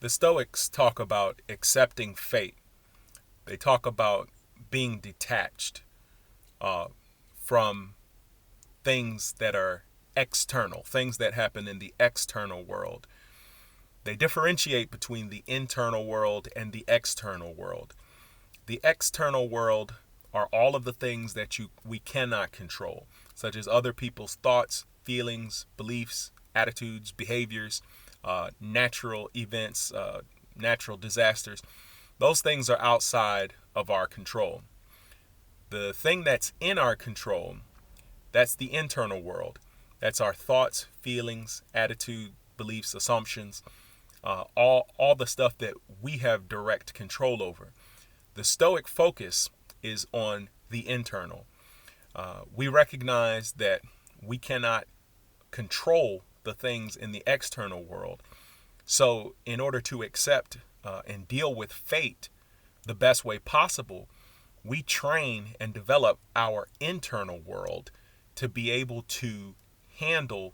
The Stoics talk about accepting fate. They talk about being detached uh, from things that are external, things that happen in the external world. They differentiate between the internal world and the external world. The external world are all of the things that we cannot control, such as other people's thoughts, feelings, beliefs, attitudes, behaviors, natural events, natural disasters. Those things are outside of our control. The thing that's in our control, that's the internal world. That's our thoughts, feelings, attitude, beliefs, assumptions, all the stuff that we have direct control over. The Stoic focus is on the internal. We recognize that we cannot control the things in the external world. So, in order to accept and deal with fate the best way possible, we train and develop our internal world to be able to handle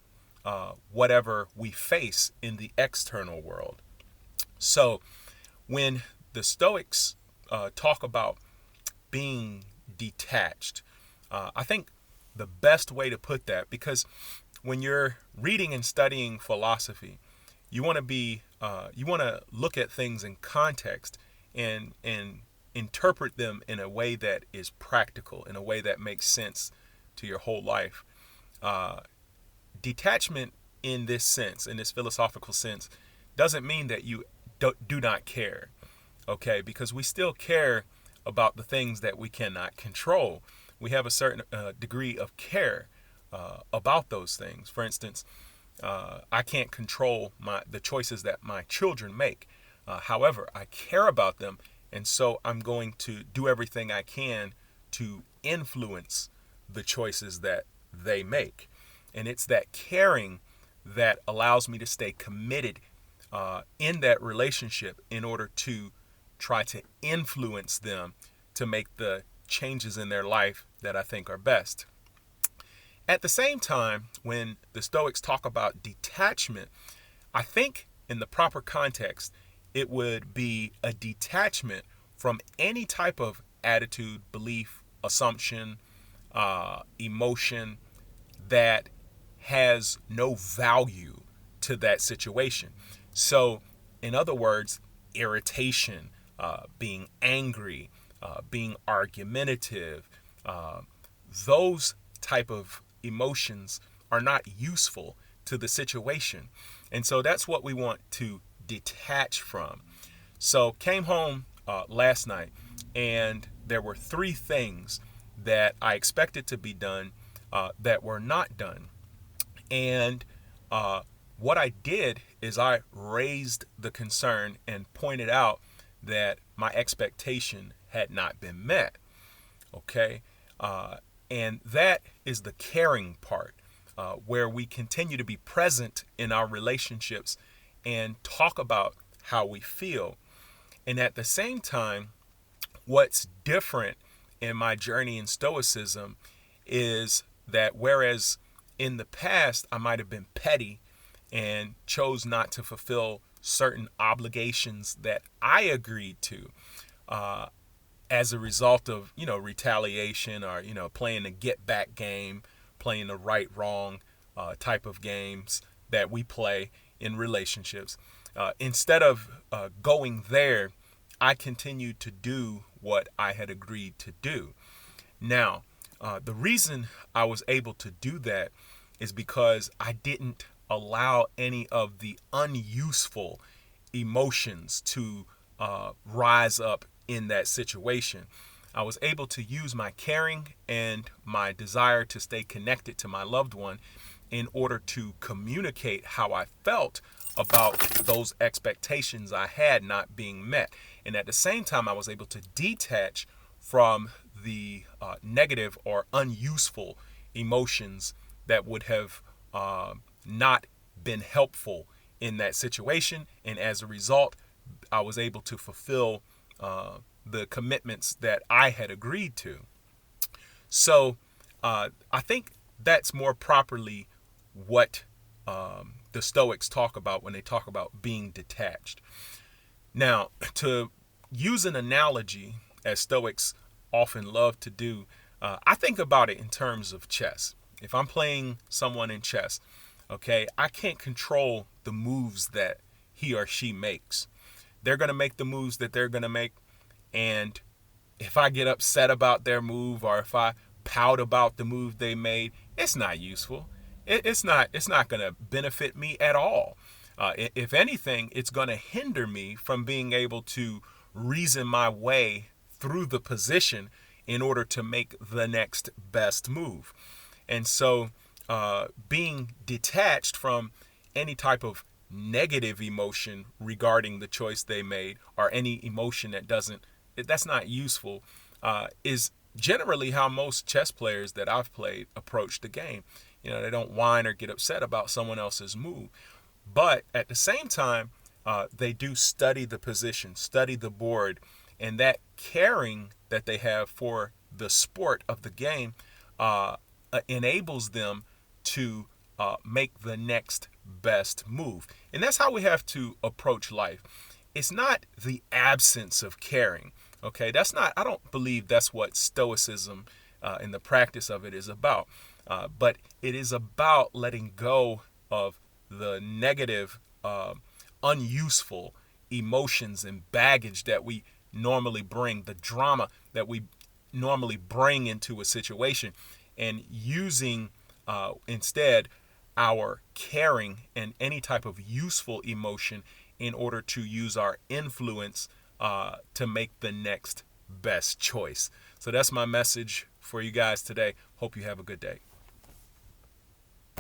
whatever we face in the external world. So, when the Stoics talk about being detached, I think the best way to put that, because when you're reading and studying philosophy, you want to look at things in context and interpret them in a way that is practical, in a way that makes sense to your whole life. Uh, Detachment in this sense, in this philosophical sense, doesn't mean that you do not care, okay? Because we still care about the things that we cannot control. We have a certain degree of care about those things. For instance, I can't control the choices that my children make. However, I care about them, and so I'm going to do everything I can to influence the choices that they make. And it's that caring that allows me to stay committed in that relationship in order to try to influence them to make the changes in their life that I think are best. At the same time, when the Stoics talk about detachment, I think in the proper context, it would be a detachment from any type of attitude, belief, assumption, emotion that has no value to that situation. So, in other words, irritation, being angry, being argumentative, uh, those type of emotions are not useful to the situation. And so that's what we want to detach from. So came home last night, and there were three things that I expected to be done that were not done. And uh, what I did is I raised the concern and pointed out that my expectation had not been met. Okay. Uh, and that is the caring part, where we continue to be present in our relationships and talk about how we feel. And at the same time, what's different in my journey in Stoicism is that whereas in the past I might have been petty and chose not to fulfill certain obligations that I agreed to, uh, as a result of retaliation, or playing a get back game, playing the right wrong type of games that we play in relationships. Instead of going there, I continued to do what I had agreed to do. Now, the reason I was able to do that is because I didn't allow any of the unuseful emotions to rise up in that situation. I was able to use my caring and my desire to stay connected to my loved one in order to communicate how I felt about those expectations I had not being met. And at the same time, I was able to detach from the negative or unuseful emotions that would have not been helpful in that situation. And as a result, I was able to fulfill the commitments that I had agreed to. So I think that's more properly what the Stoics talk about when they talk about being detached. Now, to use an analogy, as Stoics often love to do, I think about it in terms of chess. If I'm playing someone in chess, okay, I can't control the moves that he or she makes. They're going to make the moves that they're going to make. And if I get upset about their move, or if I pout about the move they made, it's not useful. It's not going to benefit me at all. If anything, it's going to hinder me from being able to reason my way through the position in order to make the next best move. And so being detached from any type of negative emotion regarding the choice they made, or any emotion that's not useful, is generally how most chess players that I've played approach the game. They don't whine or get upset about someone else's move. But at the same time, they do study the position, study the board, and that caring that they have for the sport of the game enables them to make the next best move. And that's how we have to approach life. It's not the absence of caring. Okay, I don't believe that's what Stoicism and the practice of it is about. But it is about letting go of the negative, unuseful emotions and baggage that we normally bring, the drama that we normally bring into a situation, and using instead our caring and any type of useful emotion in order to use our influence to make the next best choice. So that's my message for you guys today. Hope you have a good day.